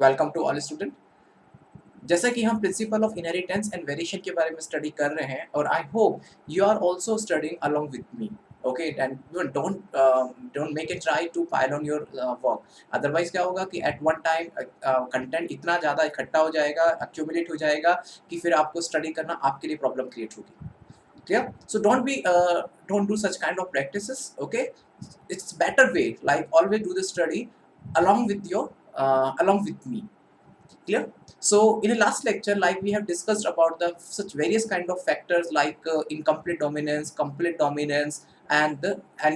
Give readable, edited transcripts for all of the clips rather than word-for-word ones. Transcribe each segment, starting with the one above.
Welcome to all student. जैसा कि हम principle of inheritance and variation के बारे में स्टडी कर रहे हैं और I hope you are also studying along with me. Okay and don't make it try to pile on your work. Otherwise क्या होगा कि एट वन टाइम कंटेंट इतना ज़्यादा इकट्ठा हो जाएगा, एक्यूमुलेट हो जाएगा कि फिर आपको स्टडी करना आपके लिए प्रॉब्लम क्रिएट होगी। Clear? So don't do such kind of practices. Okay, it's better way, like always do the study along with me. Clear? So in the last lecture, like we have discussed about the such various kind of factors like incomplete dominance, complete dominance, and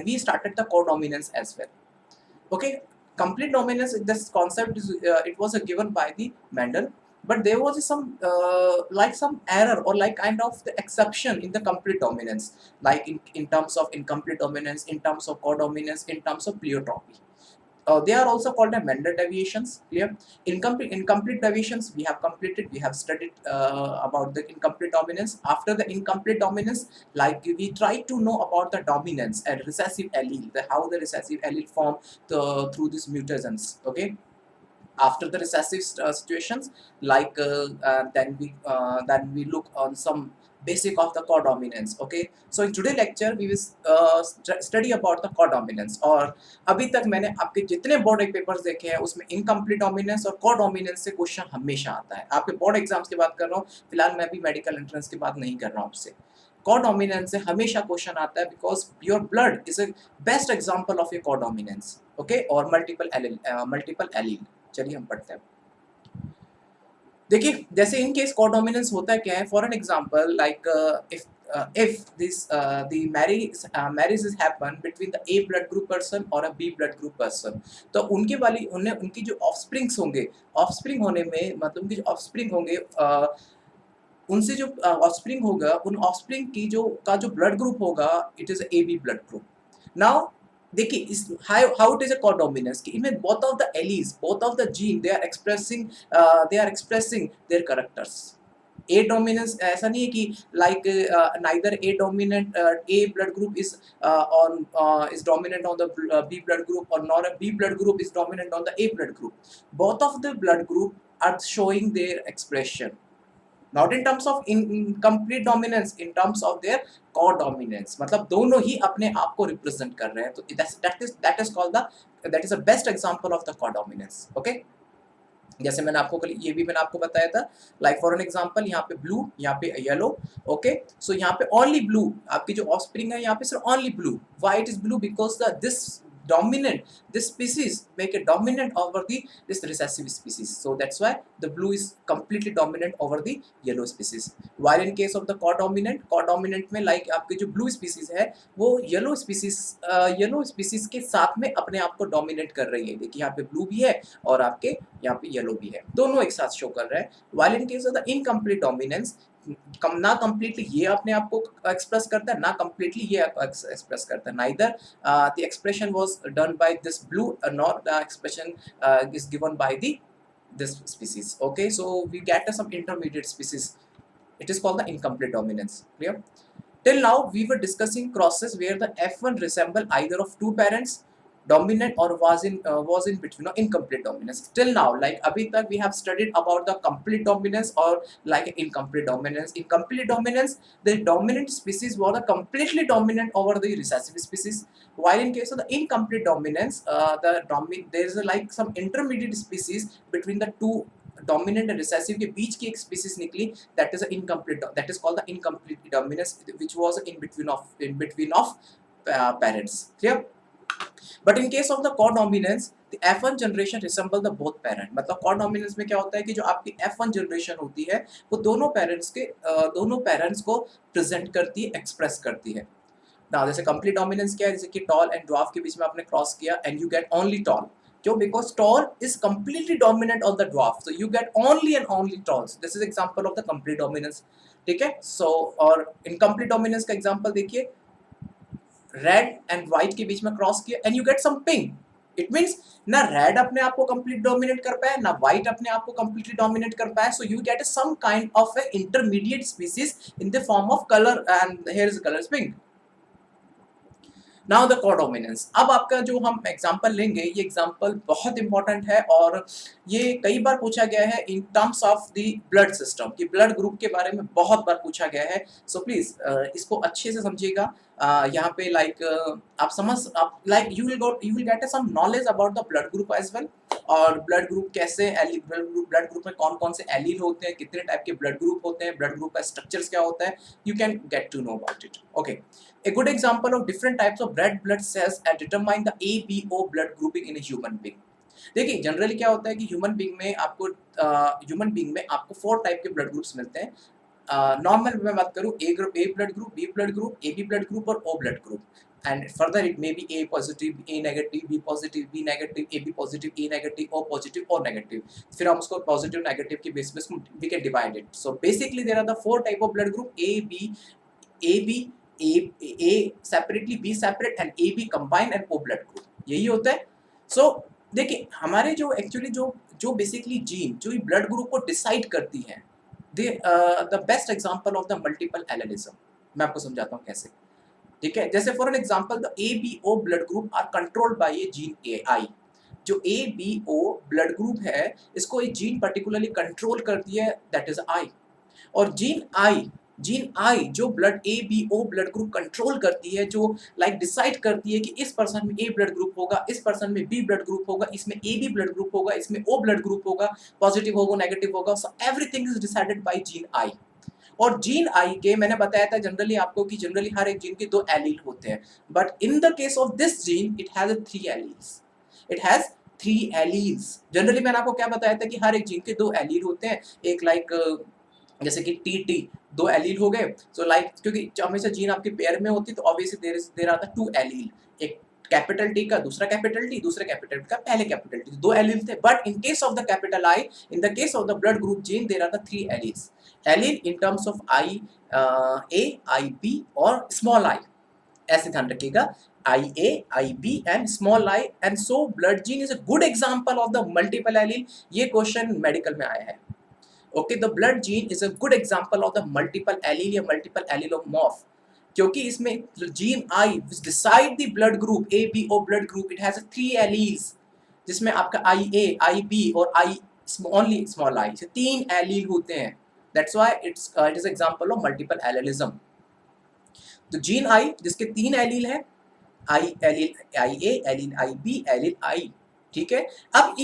we started the codominance as well. Okay, complete dominance, this concept is it was given by the Mendel, but there was some like some error or like kind of the exception in the complete dominance, like in terms of incomplete dominance, in terms of codominance, in terms of pleiotropy. They are also called as Mendel deviations. Clear? Incomplete deviations we have completed. We have studied about the incomplete dominance. After the incomplete dominance, like we try to know about the dominance and recessive allele, how the recessive allele form through these mutations. Okay. After the recessive situations, like then we look on some basic of the codominance. Okay, so in today lecture we will study about the codominance. और अभी तक मैंने आपके जितने board papers देखे हैं उसमें incomplete dominance और कोडोमिनेंस से क्वेश्चन हमेशा आता है। आपके बोर्ड एग्जाम्स की बात कर रहा हूँ, फिलहाल मैं भी मेडिकल एंट्रेंस की बात नहीं कर रहा हूँ आपसे। कोडोमिनेंस से हमेशा क्वेश्चन आता है because your blood is a best example of A codominance. Okay, और मल्टीपल एलील। चलिए हम पढ़ते हैं। देखिए, जैसे इन केस कोडोमिनेंस होता है क्या है, for an example like if this the marriage is happen between the A blood group person और a B blood group person, तो उनकी जो ऑफस्प्रिंग्स होंगे, ऑफस्प्रिंग होने में मतलब उनके जो ऑफस्प्रिंग होंगे उनसे जो ऑफस्प्रिंग होगा, उन ऑफस्प्रिंग की जो ब्लड ग्रुप होगा, it is A B blood group. Now देखिए इस how it is a codominance कि इनमें both of the alleles, both of the gene they are expressing their characters. A dominance ऐसा नहीं है कि like neither A dominant A blood group is dominant on the B blood group और nor B blood group is dominant on the A blood group. Both of the blood group are showing their expression, not in terms of incomplete dominance, in terms of their codominance. मतलब दोनों ही अपने आप को represent कर रहे हैं, तो that is called the that is a best example of the codominance. Okay, जैसे ये भी मैंने आपको बताया था, लाइक फॉर एन एग्जांपल यहाँ पे ब्लू, यहाँ पे येलो। ओके, सो यहाँ पे ओनली ब्लू, आपकी जो ऑफस्प्रिंग है यहाँ पे सिर्फ only blue. Why it is blue? Because this dominant, this species make a dominant over this recessive species, so that's why the blue is completely dominant over the yellow species. While in case of the codominant में like आपके जो blue species है वो yellow species के साथ में अपने आप को dominate कर रही है। देखिए यहाँ पे blue भी है और आपके यहाँ पे yellow भी है, दोनों एक साथ शो कर रहे हैं। While in case of the incomplete dominance, ना कंप्लीटली ये अपने आप को एक्सप्रेस करता है, ना कंप्लीटली ये एक्सप्रेस करता है। Neither the expression was done by this blue nor the expression is given by the this species. Okay, so we get some intermediate species, it is called the incomplete dominance. Clear? Till now we were discussing crosses where the F1 resemble either of two parents, dominant or was in between, or incomplete dominance. Till now, like abhi tak we have studied about the complete dominance or like incomplete dominance. In complete dominance, the dominant species were completely dominant over the recessive species, while in case of the incomplete dominance, there is like some intermediate species between the two dominant and recessive के बीच की एक species निकली, that is incomplete, that is called the incomplete dominance, which was in between of parents. Clear? But in case of the codominance, the F1 generation resemble the both parent. मतलब codominance में क्या होता है कि जो आपकी F1 generation होती है वो दोनों parents को present करती है, express करती है। Now जैसे complete dominance क्या है, जैसे कि tall and dwarf के बीच में आपने cross किया and you get only tall. क्यों? Because tall is completely dominant on the dwarf, so you get only and only tall. So this is example of the complete dominance. ठीक है? So और incomplete dominance का example देखिए, red and white के बीच में cross किया and you get some pink. It means ना रेड अपने आप को कंप्लीट डोमिनेट कर पाए, ना व्हाइट अपने आप को कंप्लीटली डोमिनेट कर पाए, so you get some kind of a intermediate species in the form of colour, and here is colour is pink. Now the codominance. अब आपका जो हम एग्जांपल लेंगे, ये एग्जांपल बहुत इंपॉर्टेंट है और ये कई बार पूछा गया है इन terms of the blood system, कि ब्लड ग्रुप के बारे में बहुत बार पूछा गया है। सो प्लीज इसको अच्छे से समझिएगा। यहाँ पे आप समझ, आप like you will get some knowledge about the blood group as well. और ब्लड ग्रुप कैसे, ब्लड ग्रुप में कौन कौन से एलील होते हैं, कितने टाइप के ब्लड ग्रुप होते हैं, ब्लड ग्रुप का स्ट्रक्चर्स क्या होता है, you can get to know about it. Okay, a good example of different types of red blood cells and determine the ABO blood grouping in a human being। देखिए generally क्या होता है कि human being में आपको 4 type के blood groups मिलते हैं। नॉर्मल मैं बात करूं, A group, A blood group, B blood group, A B blood group और O blood group. And further it may be A positive, A negative, B positive, B negative, A B positive, A negative, O positive, O negative. फिर हम उसको positive negative के base पे we can divide it. So basically there are the 4 type of blood group, A B, A separately, B separate and AB combined and O blood group, यही होता है। सो देखिए हमारे जो एक्चुअली जो बेसिकली जीन जो ब्लड ग्रुप को decide करती हैं, they the best example of the multiple allelism. मैं आपको समझाता हूँ कैसे। ठीक है, जैसे for an example the ABO blood group are controlled by a gene AI। जो ABO ब्लड ग्रुप है, इसको एक जीन पर्टिकुलरली कंट्रोल करती है, दैट इज आई। और जीन आई जो blood A B O blood group control करती है, जो डिसाइड करती है कि इस पर्सन में ए ब्लड ग्रुप होगा, इस पर्सन में बी ब्लड ग्रुप होगा, इसमें ए बी ब्लड ग्रुप होगा, इसमें ओ ब्लड ग्रुप होगा, पॉजिटिव होगा, नेगेटिव होगा। So everything is decided by gene I. और जीन आई के मैंने बताया था जनरली आपको कि जनरली हर एक जीन के 2 एलील होते हैं, but in the case of this gene it has 3 alleles. It has 3 alleles. Generally मैंने आपको क्या बताया था कि हर एक जीन के 2 एलील होते हैं। एक जैसे कि टी 2 एलील हो गए। सो क्योंकि हमेशा जीन आपके पेयर में होती है, तो obviously there are the 2 allele. एक कैपिटल टी का दूसरा कैपिटल टी, दूसरे कैपिटल टी का पहले कैपिटल टी, 2 एलील थे। But in case of the capital I, in the case of the blood group gene, there are the 3 alleles. Allele in terms of I A, I B और small I, ऐसे ध्यान रखिएगा। IA, IB and small I, and so blood gene is a good example of the multiple allele। ये question medical में आया है। Okay, the blood gene is a good example of the multiple allele या multiple allelomorph, क्योंकि इसमें gene I decide the blood group A B O blood group. It has 3 alleles, जिसमें आपका IA, IB और I only small I से 3 allele होते हैं। That's why it is example of multiple allelism. तो gene I जिसके 3 allele हैं, I allele IA, allele IB, allele I. ठीक है, अब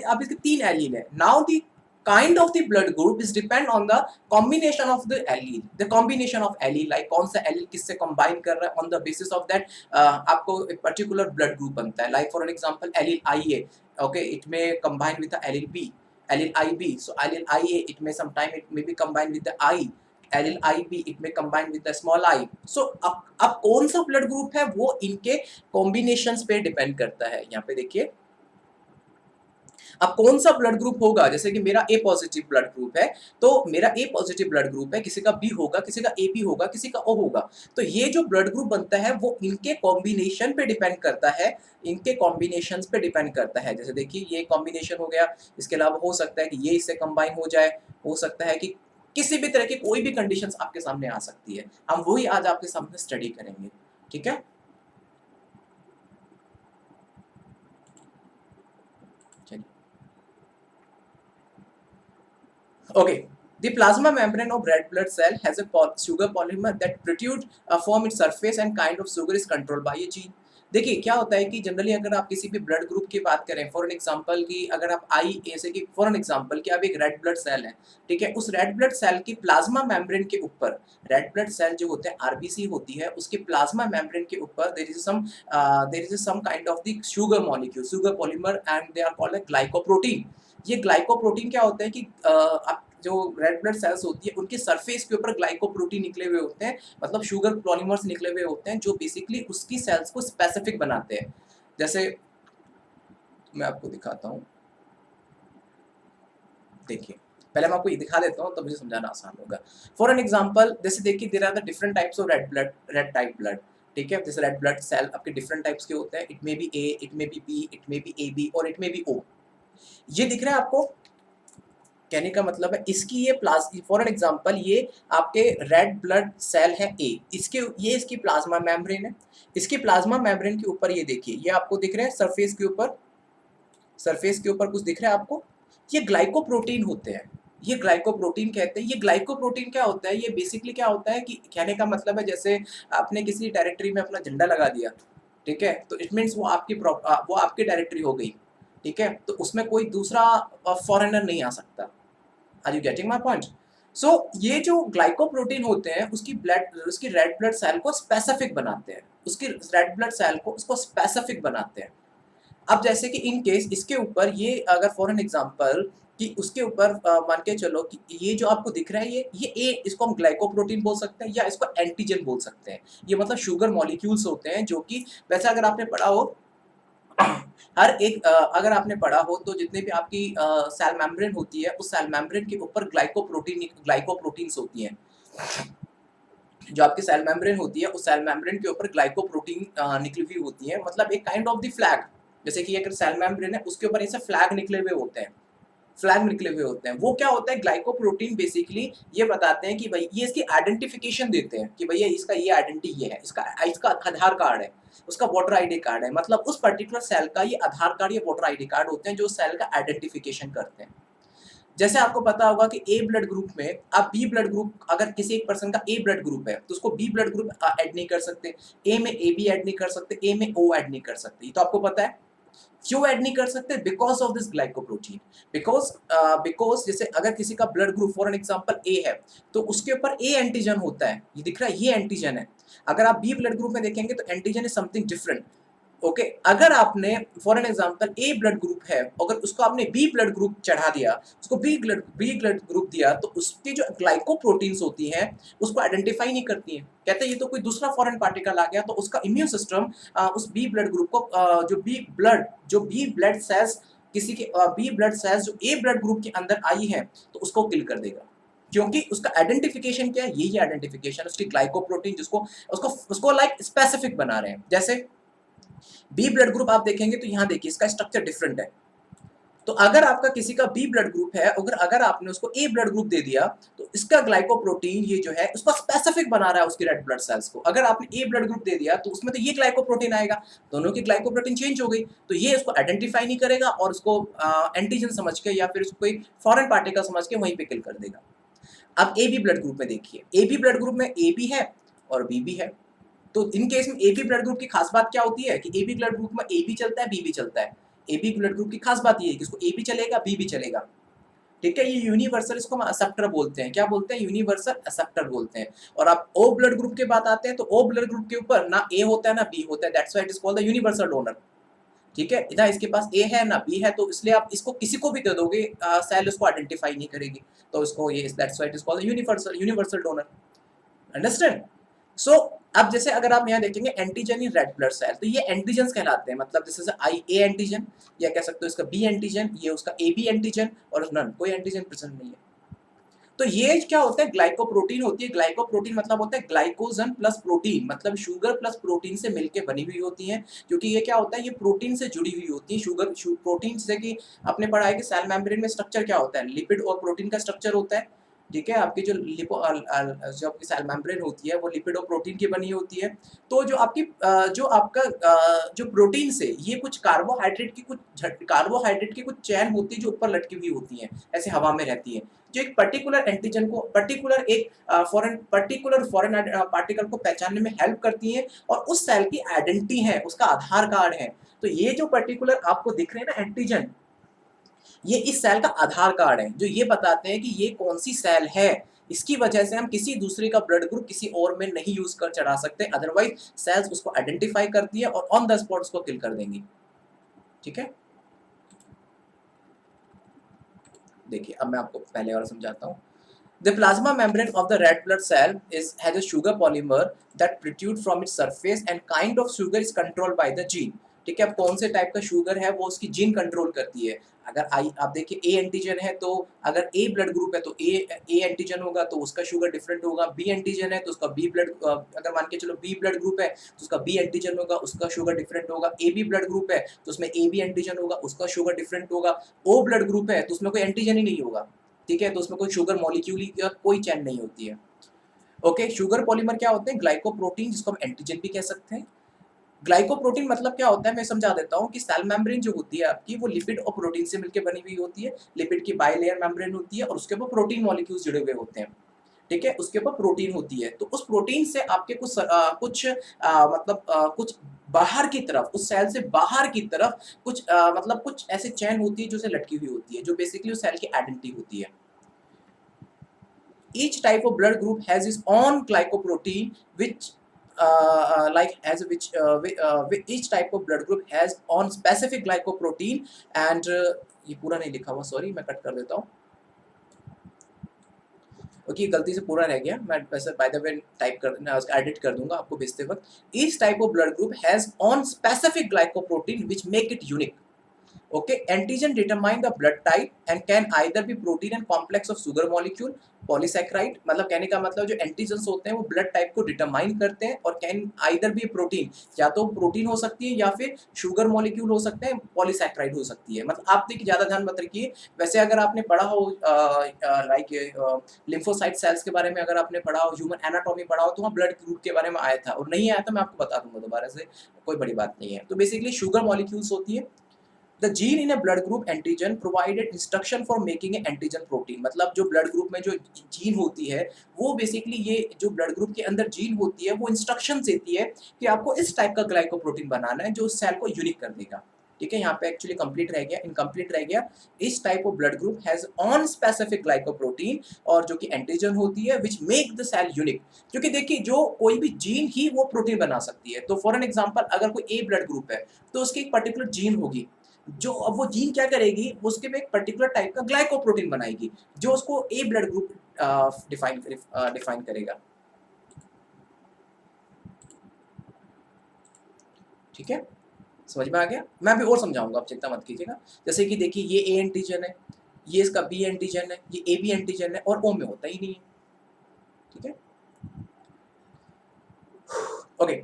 अब इसके 3 एलील है। Now the kind of the blood group is depend on the combination of the allele, the combination of allele, like कौन सा allele किससे combine कर रहा है, on the basis of that आपको एक particular blood group बनता है। like for an example allele IA, okay, it may combine with the allele B, allele IB, so allele IA it may sometime it may be combined with the I, allele IB it may combine with the small I। so अब कौन सा blood group है वो इनके combinations पे depend करता है। यहाँ पे देखिए अब कौन सा ब्लड ग्रुप होगा, जैसे कि मेरा ए पॉजिटिव ब्लड ग्रुप है, तो मेरा ए पॉजिटिव ब्लड ग्रुप है, किसी का बी होगा, किसी का ए बी होगा, किसी का ओ होगा। तो ये जो ब्लड ग्रुप बनता है वो इनके कॉम्बिनेशन पे डिपेंड करता है, इनके कॉम्बिनेशंस पे डिपेंड करता है। जैसे देखिए ये कॉम्बिनेशन हो गया, इसके अलावा हो सकता है कि ये इससे कंबाइन हो जाए, हो सकता है कि किसी भी तरह की कोई भी कंडीशंस आपके सामने आ सकती है। हम वही आज आपके सामने स्टडी करेंगे। ठीक है, okay, the plasma membrane of red blood cell has a sugar polymer that protrude from its surface and kind of sugar is controlled by a gene। देखिए क्या होता है कि जनरली अगर आप किसी भी ब्लड ग्रुप की बात करें, फॉर एन एग्जांपल कि अगर आप आई ऐसे कि फॉर एन एग्जांपल कि आप एक रेड ब्लड सेल है, ठीक है, उस रेड ब्लड सेल की प्लाज्मा मेम्ब्रेन के ऊपर, रेड ब्लड सेल जो होते हैं आरबीसी होती है, उसके प्लाज्मा मेम्ब्रेन के ऊपर there is some kind of the sugar molecule, sugar polymer, and they are called glycoprotein. ये ग्लाइकोप्रोटीन क्या होता है कि आप जो रेड ब्लड सेल्स होती है उनके सरफेस के ऊपर ग्लाइकोप्रोटीन निकले हुए होते हैं, मतलब शुगर पॉलीमर्स निकले हुए होते हैं, जो बेसिकली उसकी सेल्स को स्पेसिफिक बनाते हैं। जैसे मैं आपको दिखाता हूँ, देखिए पहले मैं आपको ये दिखा देता हूँ तो मुझे समझाना आसान होगा। फॉर एन एग्जांपल जैसे देखिए there are the different types of red type blood. ठीक है, जैसे रेड ब्लड सेल आपके डिफरेंट टाइप्स के होते हैं। It may be A, it may be B, it may be A B और इट मे बी ओ। ये दिख रहा है आपको, कहने का मतलब है इसकी ये फॉर एन एग्जांपल ये आपके रेड ब्लड सेल है ए, इसके ये इसकी प्लाज्मा मेम्ब्रेन है, इसकी प्लाज्मा मेम्ब्रेन के ऊपर ये देखिए ये आपको दिख रहा है सरफेस के ऊपर, सरफेस के ऊपर कुछ दिख रहा है आपको, ये ग्लाइकोप्रोटीन होते हैं, ये ग्लाइकोप्रोटीन कहते हैं। ये ग्लाइकोप्रोटीन क्या होता है, ये बेसिकली क्या होता है कि कहने का मतलब है जैसे आपने किसी टेरिटरी में अपना झंडा लगा दिया, ठीक है, तो इट मीन्स वो आपकी टेरिटरी हो गई, ठीक है, तो उसमें कोई दूसरा फॉरेनर नहीं आ सकता। Are you getting my point? So ये जो ग्लाइकोप्रोटीन होते हैं उसकी रेड ब्लड सेल को स्पेसिफिक बनाते हैं, उसकी रेड ब्लड सेल को उसको स्पेसिफिक बनाते हैं। अब जैसे कि इन केस इसके ऊपर ये अगर फॉर एन एग्जांपल कि उसके ऊपर मान के चलो कि ये जो आपको दिख रहा है ये ए, इसको हम ग्लाइकोप्रोटीन बोल सकते हैं या इसको एंटीजन बोल सकते हैं। ये मतलब शुगर मॉलिक्यूल्स होते हैं जो कि वैसे अगर आपने पढ़ा हो हर एक अगर आपने पढ़ा हो तो जितने भी आपकी सेल मेम्ब्रेन होती है उस सेल मेम्ब्रेन के ऊपर ग्लाइकोप्रोटीन्स होती हैं। जो आपकी सेल मेम्ब्रेन होती है उस सेल मेम्ब्रेन के ऊपर ग्लाइकोप्रोटीन निकली हुई होती है, मतलब एक काइंड ऑफ द फ्लैग, जैसे कि अगर सेल मेम्ब्रेन है उसके ऊपर ऐसे फ्लैग निकले हुए होते हैं, फ्लैग निकले हुए होते हैं। वो क्या होता है, ग्लाइकोप्रोटीन बेसिकली ये बताते हैं कि भाई ये इसकी आइडेंटिफिकेशन देते हैं कि भैया इसका ये आइडेंटिटी ये है, इसका इसका आधार कार्ड है, उसका वोटर आईडी कार्ड है, मतलब उस पर्टिकुलर सेल का ये आधार कार्ड या वोटर आईडी कार्ड होते हैं जो सेल का आइडेंटिफिकेशन करते हैं। जैसे आपको पता होगा कि ए ब्लड ग्रुप में आप बी ब्लड ग्रुप, अगर किसी एक पर्सन का ए ब्लड ग्रुप है तो उसको बी ब्लड ग्रुप ऐड नहीं कर सकते, ए में ए बी ऐड नहीं कर सकते, ए में ओ ऐड नहीं कर सकते, ये तो आपको पता है। क्यों ऐड नहीं कर सकते? Because of this glycoprotein. Because जैसे अगर किसी का blood group for an example A है तो उसके ऊपर ए एंटीजन होता है, ये दिख रहा है ये एंटीजन है। अगर आप बी ब्लड ग्रुप में देखेंगे तो antigen is something different. Okay अगर आपने for an example A blood group है, अगर उसको आपने बी ब्लड ग्रुप चढ़ा दिया, उसको बी ब्लड ग्रुप दिया तो उसकी जो ग्लाइकोप्रोटीन्स होती हैं उसको आइडेंटिफाई नहीं करती हैं, कहते हैं ये तो कोई दूसरा फॉरेन पार्टिकल आ गया, तो उसका इम्यून सिस्टम उस बी ब्लड ग्रुप को जो बी ब्लड सेल्स किसी के बी ब्लड सेल्स जो ए ब्लड ग्रुप के अंदर आई है तो उसको किल कर देगा, क्योंकि उसका आइडेंटिफिकेशन क्या है, यही आइडेंटिफिकेशन उसकी ग्लाइकोप्रोटीन जिसको उसको उसको लाइक स्पेसिफिक बना रहे हैं। जैसे बी ब्लड ग्रुप आप देखेंगे तो यहाँ देखिए इसका स्ट्रक्चर डिफरेंट है, तो अगर आपका किसी का बी ब्लड ग्रुप है, अगर आपने उसको ए ब्लड ग्रुप दे दिया तो इसका ग्लाइकोप्रोटीन ये जो है उसको स्पेसिफिक बना रहा है उसकी रेड ब्लड सेल्स को। अगर आपने ए ब्लड ग्रुप दे दिया तो उसमें तो ये ग्लाइकोप्रोटीन आएगा, दोनों की ग्लाइकोप्रोटीन चेंज हो गई, तो ये उसको आइडेंटिफाई नहीं करेगा और उसको एंटीजन समझ के या फिर उसको कोई फॉरेन पार्टिकल समझ के वहीं पे किल कर देगा। अब ए बी ब्लड ग्रुप में देखिए, ए बी ब्लड ग्रुप में ए भी है और बी भी है, तो इन केस में ए बी ब्लड ग्रुप की खास बात क्या होती है कि ए बी ब्लड ग्रुप में ए भी चलता है बी भी चलता है। ए बी ब्लड ग्रुप की खास बात ये है कि इसको ए भी चलेगा बी भी चलेगा, ठीक है, ये यूनिवर्सल, इसको हम एक्सेप्टर बोलते हैं, क्या बोलते हैं, यूनिवर्सल एक्सेप्टर बोलते हैं। और आप ओ ब्लड ग्रुप के बात आते हैं तो ओ ब्लड ग्रुप के ऊपर ना ए होता है ना बी होता है, that's why it is called the universal donor, ठीक है, इधर इसके पास ए है ना बी है, तो इसलिए आप इसको किसी को भी दे दोगे सेल उसको आइडेंटिफाई नहीं करेगी, तो इसको ये that's why it is called universal donor, understand? So अब जैसे अगर आप यहाँ देखेंगे antigen in red blood cell, तो ये एंटीजन कहलाते हैं, मतलब जैसे आई ए एंटीजन या कह सकते हो इसका बी एंटीजन, ये उसका ए बी एंटीजन और नन कोई एंटीजन प्रेजेंट नहीं है। तो ये क्या होता है, ग्लाइकोप्रोटीन होती है। ग्लाइकोप्रोटीन मतलब होता है ग्लाइकोजन प्लस प्रोटीन, मतलब शुगर प्लस प्रोटीन से मिलके बनी हुई होती हैं, क्योंकि ये क्या होता है, ये प्रोटीन से जुड़ी हुई होती है। प्रोटीन से कि आपने पढ़ा है कि सेल मेम्ब्रेन में स्ट्रक्चर क्या होता है, लिपिड और प्रोटीन का स्ट्रक्चर होता है, ठीक है, आपकी जो जो आपकी सेल मेम्ब्रेन होती है वो लिपिड और प्रोटीन की बनी होती है। तो जो आपकी जो आपका जो प्रोटीन से ये कुछ कार्बोहाइड्रेट की कुछ चैन होती है जो ऊपर लटकी हुई होती है, ऐसे हवा में रहती है, जो एक पर्टिकुलर एंटीजन को पर्टिकुलर फॉरेन पार्टिकल को पहचानने में हेल्प करती हैं और उस सेल की आइडेंटिटी है, उसका आधार कार्ड है। तो ये जो पर्टिकुलर आपको दिख रहे हैं ना एंटीजन, ये इस सेल का आधार कार्ड है जो ये बताते हैं कि ये कौन सी सेल है। इसकी वजह से हम किसी दूसरे का ब्लड ग्रुप किसी और में नहीं यूज कर चढ़ा सकते, अदरवाइज सेल्स उसको आइडेंटिफाई करती है और ऑन द स्पॉट उसको किल कर देंगी, ठीक है। देखिए अब मैं आपको पहले और समझाता हूँ। The plasma membrane of the red blood cell has a sugar polymer that protrude from its surface and kind of sugar is controlled by the gene, ठीक है। अब कौन से टाइप का शुगर है वो उसकी जीन कंट्रोल करती है। अगर आप देखिए ए एंटीजन है तो अगर ए ब्लड ग्रुप है तो ए एंटीजन होगा तो उसका शुगर डिफरेंट होगा, बी एंटीजन है तो उसका बी ब्लड, अगर मान के चलो बी ब्लड ग्रुप है तो उसका बी एंटीजन होगा, उसका शुगर डिफरेंट होगा। ए बी ब्लड ग्रुप है तो उसमें ए बी एंटीजन होगा, उसका शुगर डिफरेंट होगा। ओ ब्लड ग्रुप है तो उसमें कोई एंटीजन ही नहीं होगा, ठीक है, तो उसमें कोई शुगर मॉलिक्यूल या कोई चैन नहीं होती है। ओके, शुगर पॉलीमर क्या होते हैं? ग्लाइकोप्रोटीन, जिसको हम एंटीजन भी कह सकते हैं। ग्लाइकोप्रोटीन मतलब क्या होता है, मैं समझा देता हूँ कि सेल मेम्ब्रेन जो होती है आपकी, वो लिपिड और प्रोटीन से मिलकर बनी हुई होती है। लिपिड की बाइलेयर मेम्ब्रेन होती है और उसके ऊपर प्रोटीन मॉलिक्यूल्स जुड़े हुए होते हैं। ठीक है, उसके ऊपर प्रोटीन होती है, तो उस प्रोटीन से आपके कुछ बाहर की तरफ, उस सेल से बाहर की तरफ कुछ ऐसे चैन होती है जो से लटकी हुई होती है, जो बेसिकली उस सेल की आइडेंटिटी होती है। Each type of blood group has its own glycoprotein, which like as which each type of blood group has on specific glycoprotein and ये पूरा नहीं लिखा हुआ, सॉरी, मैं कट कर देता हूँ। ओके, गलती से पूरा रह गया, मैं वैसे बाय द वे टाइप कर एडिट कर दूंगा आपको भेजते वक्त। Each type of blood group has on specific glycoprotein which make it unique. Okay, antigen determine the blood type and can either be protein and complex of sugar molecule, polysaccharide, मतलब कहने का मतलब जो एंटीजन्स होते हैं वो blood type को determine करते हैं और कैन आइदर बी प्रोटीन, या तो प्रोटीन हो सकती है या फिर शुगर मॉलिक्यूल हो सकते हैं, पॉलीसैक्राइड हो सकती है। मतलब आप देखिए, ज़्यादा ध्यान मत रखिए। वैसे अगर आपने पढ़ा हो लाइक लिम्फोसाइट सेल्स के बारे में, अगर आपने पढ़ा हो, ह्यूमन एनाटॉमी पढ़ा हो, तो वहाँ ब्लड ग्रुप के बारे में आया था, और नहीं आया तो मैं आपको बता दूंगा दोबारा से, कोई बड़ी बात नहीं है। तो बेसिकली शुगर मॉलिक्यूल्स होती है। The gene in a blood group antigen provided instruction for making a antigen protein, मतलब जो ब्लड ग्रुप में जो जीन होती है, वो बेसिकली ये जो ब्लड ग्रुप के अंदर जीन होती है वो इंस्ट्रक्शन देती है कि आपको इस टाइप का ग्लाइकोप्रोटीन बनाना है जो उस सेल को यूनिक कर देगा। ठीक है, यहाँ पे एक्चुअली कंप्लीट रह गया, इनकम्प्लीट रह गया। इस type of blood group has on specific glycoprotein, और जो कि एंटीजन होती है which make the cell unique. क्योंकि देखिए, जो कोई भी जीन ही वो प्रोटीन बना सकती है। तो फॉर एन एग्जांपल, अगर कोई ए ब्लड ग्रुप है तो उसकी एक पर्टिकुलर जीन होगी, जो अब वो जीन क्या करेगी, उसके में एक पर्टिकुलर टाइप का ग्लाइकोप्रोटीन बनाएगी जो उसको ए ब्लड ग्रुप डिफाइन करेगा। ठीक है, समझ में आ गया? मैं अभी और समझाऊंगा, आप चिंता मत कीजिएगा। जैसे कि देखिए, ये ए एंटीजन है, ये इसका बी एंटीजन है, ये ए बी एंटीजन है, और ओ में होता ही नहीं है। ठीक है, okay.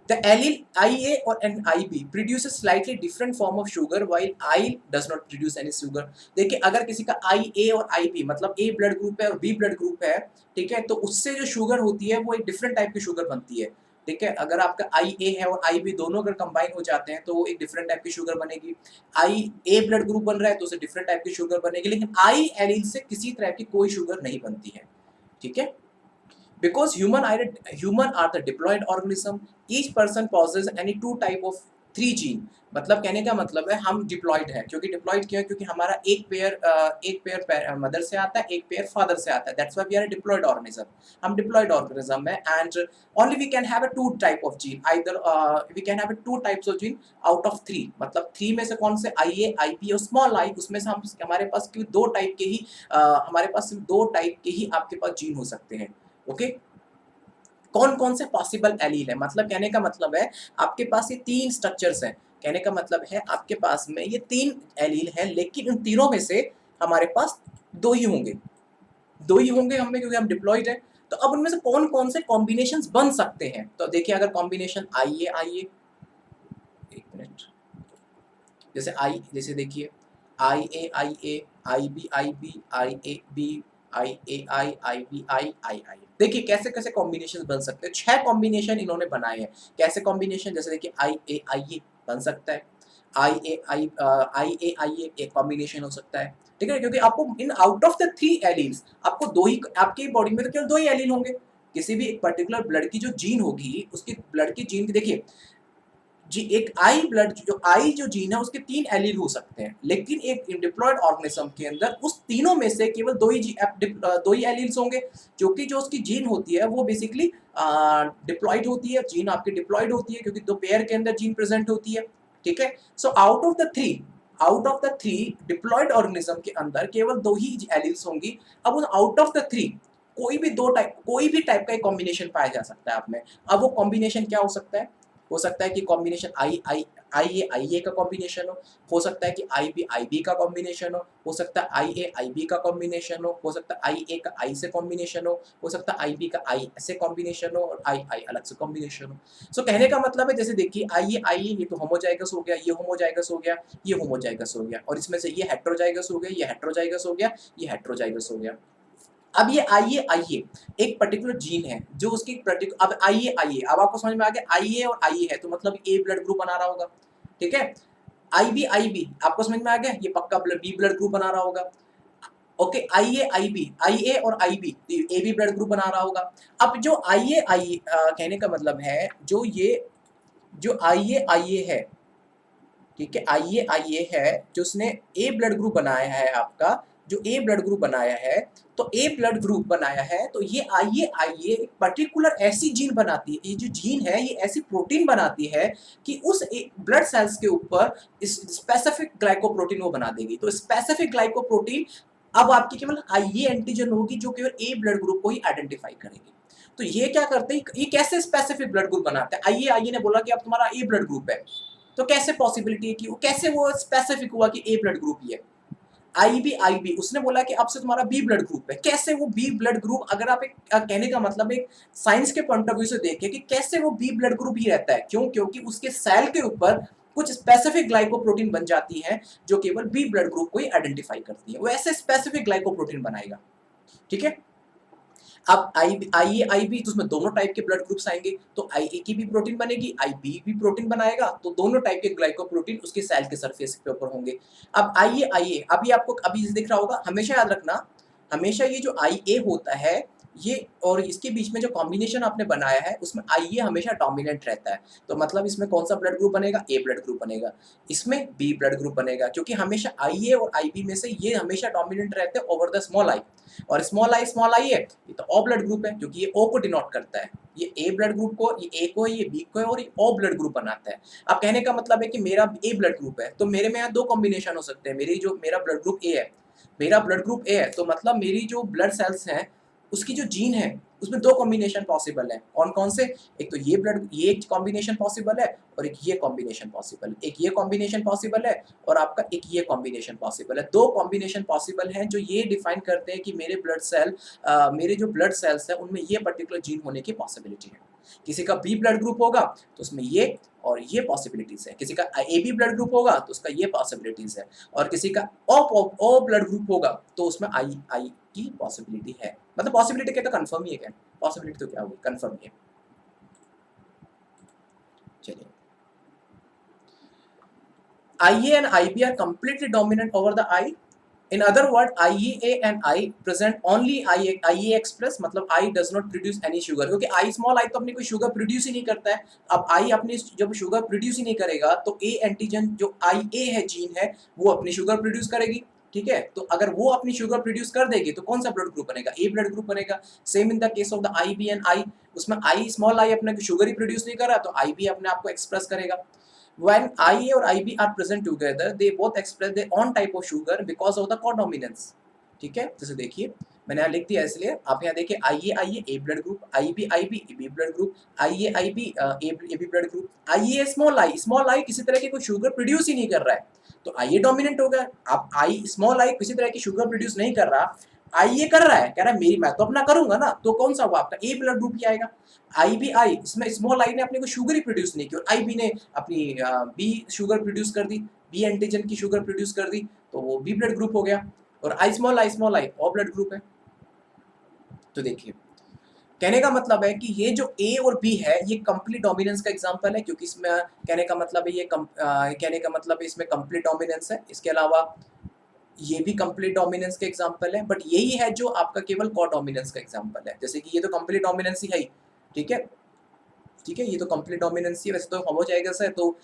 The allele IA or an IB produces slightly different form of sugar while I does not produce any sugar। देखिए, अगर किसी का IA और IB मतलब A ब्लड ग्रुप है और B ब्लड ग्रुप है, ठीक है, तो उससे जो शुगर होती है वो एक डिफरेंट टाइप की शुगर बनती है। ठीक है, अगर आपका IA है और IB दोनों अगर कंबाइन हो जाते हैं तो वो एक डिफरेंट टाइप की शुगर बनेगी। A ब्लड ग्रुप बन रहा है तो उसे डिफरेंट टाइप की शुगर बनेगी, लेकिन I एलील से किसी तरह की कोई शुगर नहीं बनती है। ठीक है, because human are the diploid organism, each person possesses any two type of three gene। मतलब कहने का मतलब है हम डिप्लॉयड है। क्योंकि डिप्लॉयड क्यों है? क्योंकि हमारा एक पेयर मदर से आता है, एक पेयर फादर से आता है। That's why we are a diploid organism. हम डिप्लॉयड ऑर्गेनिज्म है, and only we can have a two type of gene, either we can have a two types of gene out of three. मतलब three में से कौन से? IA, IP और small I, उसमें से हम हमारे पास केवल दो टाइप के ही हमारे पास सिर्फ दो टाइप के ही आपके पास जीन हो सकते हैं। ओके, कौन कौन से पॉसिबल एलील है? मतलब कहने का मतलब है आपके पास ये तीन स्ट्रक्चर्स हैं। कहने का मतलब है आपके पास में ये तीन एलील हैं, लेकिन उन तीनों में से हमारे पास दो ही होंगे, दो ही होंगे हमें, क्योंकि हम डिप्लॉयड है। तो अब उनमें से कौन कौन से कॉम्बिनेशंस बन सकते हैं? तो देखिए, अगर कॉम्बिनेशन आइए एक मिनट, जैसे देखिए, IA, IB, IB, देखिए कैसे कैसे कॉम्बिनेशन बन सकते हैं। 6 कॉम्बिनेशन इन्होंने बनाए हैं। कैसे कॉम्बिनेशन? जैसे देखिए, IA बन सकता है, IA एक कॉम्बिनेशन हो सकता है। ठीक है, क्योंकि आपको in out of the 3 alleles आपको दो ही, आपकी बॉडी में तो केवल दो ही एलील होंगे। किसी भी एक पर्टिकुलर ब्लड की जो जीन होगी, उसकी ब्लड की जीन की देखिए जी, एक आई जो जीन है उसके 3 एलील हो सकते हैं, लेकिन एक डिप्लॉयड ऑर्गेनिज्म के अंदर उस तीनों में से केवल दो ही एलील्स होंगे, क्योंकि जो उसकी जीन होती है वो बेसिकली डिप्लॉयड होती है। जीन आपकी डिप्लॉयड होती है क्योंकि दो पेयर के अंदर जीन प्रेजेंट होती है। ठीक है, so out of the three diploid organism के अंदर केवल दो ही एलील्स होंगी। अब उन आउट ऑफ द थ्री कोई भी टाइप का एक कॉम्बिनेशन पाया जा सकता है आप में। अब वो कॉम्बिनेशन क्या हो सकता है? हो सकता है कि कॉम्बिनेशन IA का कॉम्बिनेशन हो सकता है कि IB का कॉम्बिनेशन हो सकता है IA का कॉम्बिनेशन हो सकता है IA का I से कॉम्बिनेशन हो सकता है IB का I से कॉम्बिनेशन हो और I अलग से कॉम्बिनेशन हो। सो कहने का मतलब है जैसे देखिए IA ये तो होमोजाइगस हो गया, ये होमोजाइगस हो गया, ये होमोजाइगस हो गया और इसमें से ये हेटेरोजाइगस हो गया, ये हेटेरोजाइगस हो गया, ये हेटेरोजाइगस हो गया। अब ये आइए एक पर्टिकुलर जीन है जो उसकी अब आइए अब आपको समझ में आ गया आइए और आइए है तो मतलब ए ब्लड ग्रुप बना रहा होगा, ठीक है। आईबी आपको समझ में आ गया, ये पक्का बी ब्लड ग्रुप बना रहा होगा। ओके आईए और IB A B blood group बना रहा होगा। अब जो आइए कहने का मतलब है जो आइए है, ठीक है, आइए है जो उसने ए ब्लड ग्रुप बनाया है आपका, जो ए ब्लड ग्रुप बनाया है, तो ए ब्लड ग्रुप बनाया है तो ये आइए एक पर्टिकुलर ऐसी जीन बनाती है, ये जो जीन है ये ऐसी प्रोटीन बनाती है कि उस ब्लड सेल्स के ऊपर इस स्पेसिफिक ग्लाइकोप्रोटीन वो बना देगी। तो स्पेसिफिक ग्लाइकोप्रोटीन अब आपकी केवल आइए एंटीजन होगी जो केवल ए ब्लड ग्रुप को ही आइडेंटिफाई करेगी। तो ये क्या करते हैं, ये कैसे स्पेसिफिक ब्लड ग्रुप बनाते हैं। आइए ने बोला कि अब तुम्हारा ए ब्लड ग्रुप है, तो कैसे पॉसिबिलिटी है कि वो कैसे वो स्पेसिफिक हुआ कि ए ब्लड ग्रुप ही है। आईबी उसने बोला कि अब से तुम्हारा बी ब्लड ग्रुप है, कैसे वो बी ब्लड ग्रुप, अगर आप एक कहने का मतलब एक साइंस के पॉइंट ऑफ व्यू से देखें कि कैसे वो बी ब्लड ग्रुप ही रहता है, क्यों, क्योंकि उसके सेल के ऊपर कुछ स्पेसिफिक ग्लाइकोप्रोटीन बन जाती है जो केवल बी ब्लड ग्रुप को ही आइडेंटिफाई करती है, वो ऐसे स्पेसिफिक ग्लाइकोप्रोटीन बनाएगा, ठीक है। अब आईबी तो उसमें दोनों टाइप के ब्लड ग्रुप्स आएंगे, तो आईए की भी प्रोटीन बनेगी, आईबी भी प्रोटीन बनाएगा, तो दोनों टाइप के ग्लाइकोप्रोटीन उसके सेल के सरफेस के ऊपर होंगे। अब आइए अभी आपको अभी दिख रहा होगा, हमेशा याद रखना, हमेशा ये जो आईए होता है ये और इसके बीच में जो कॉम्बिनेशन आपने बनाया है उसमें आईए हमेशा डोमिनेंट रहता है, तो मतलब इसमें कौन सा ब्लड ग्रुप बनेगा, ए ब्लड ग्रुप बनेगा, इसमें बी ब्लड ग्रुप बनेगा, क्योंकि हमेशा आईए और आईबी में से ये हमेशा डोमिनेंट रहते हैं ओवर द स्मॉल आई, और स्मॉल आई है ये तो ओ ब्लड ग्रुप है क्योंकि ये ओ को डिनोट करता है, ये ए ब्लड ग्रुप को, ये ए को है, ये बी को है और ये ओ ब्लड ग्रुप बनाता है। अब कहने का मतलब है कि मेरा ए ब्लड ग्रुप है तो मेरे में यहाँ दो कॉम्बिनेशन हो सकते हैं, मेरा ब्लड ग्रुप ए है, मेरा ब्लड ग्रुप ए है तो मतलब मेरी जो ब्लड सेल्स हैं उसकी जो जीन है उसमें दो कॉम्बिनेशन पॉसिबल है, कौन कौन से, एक तो ये एक कॉम्बिनेशन पॉसिबल है और एक ये कॉम्बिनेशन पॉसिबल, एक ये कॉम्बिनेशन पॉसिबल है और आपका एक ये कॉम्बिनेशन पॉसिबल है, दो कॉम्बिनेशन पॉसिबल हैं जो ये डिफाइन करते हैं कि मेरे जो ब्लड सेल्स हैं उनमें ये पर्टिकुलर जीन होने की पॉसिबिलिटी है। किसी का बी ब्लड ग्रुप होगा तो उसमें ये और ये पॉसिबिलिटीज है, किसी का ए बी ब्लड ग्रुप होगा तो उसका ये पॉसिबिलिटीज है, और किसी का ओ ब्लड ग्रुप होगा तो उसमें आई की पॉसिबिलिटी है, मतलब पॉसिबिलिटी क्या तो कंफर्म ही है, क्या पॉसिबिलिटी तो क्या होगी, कंफर्म ही है। चलिए IA and IB are completely dominant over the I. In other words, IEA and I present only IE express, मतलब I does not produce any sugar, क्योंकि I small I तो अपनी कोई शुगर प्रोड्यूस ही नहीं करता है। अब I अपनी जब शुगर प्रोड्यूस ही नहीं करेगा तो A एंटीजन जो IA है जीन है वो अपनी शुगर प्रोड्यूस करेगी, ठीक है। तो अगर वो अपनी शुगर प्रोड्यूस कर देगी तो कौन सा ब्लड ग्रुप बनेगा, ए ब्लड ग्रुप बनेगा। Same in the case of the IB and I, उसमें I स्मॉल I अपने शुगर ही प्रोड्यूस नहीं कर रहा तो IB अपने आप को एक्सप्रेस करेगा। When IA और IB are present together, they both express their own type of sugar because of the codominance, ठीक है। जैसे देखिए मैंने यहाँ लिख दिया इसलिए आप यहाँ देखिए I A blood group, IB A B blood group, I A B blood group, I small I किसी तरह की कोई शुगर प्रोड्यूस ही नहीं कर रहा है तो आइए डोमिनेंट होगा। अब आई स्मॉल आई किसी तरह की शुगर प्रोड्यूस नहीं कर रहा, आइए कर रहा है, कह रहा है मेरी मैं तो अपना करूंगा ना, तो कौन सा हुआ आपका ए ब्लड ग्रुप ही आएगा। आई इसमें स्मॉल आई ने अपने को शुगर ही प्रोड्यूस नहीं की और आईबी ने अपनी बी शुगर प्रोड्यूस कर दी, बी एंटीजन की शुगर प्रोड्यूस कर दी तो वो बी ब्लड ग्रुप हो गया, और I small I O blood group है। तो देखिए कहने का मतलब है कि ये जो ए और बी है ये कंप्लीट डोमिनेंस का एग्जांपल है, क्योंकि इसमें कहने का मतलब है कहने का मतलब है इसमें कंप्लीट डोमिनेंस है। इसके अलावा ये भी कंप्लीट डोमिनेंस का एग्जांपल है, बट यही है जो आपका केवल को डोमिनेंस का एग्जांपल है। जैसे कि ये तो कंप्लीट डोमिनेंस ही है, ठीक है, ठीक है, ये तो कंप्लीट डोमिनेंस ही है, वैसे तो होमोजाइगस है तो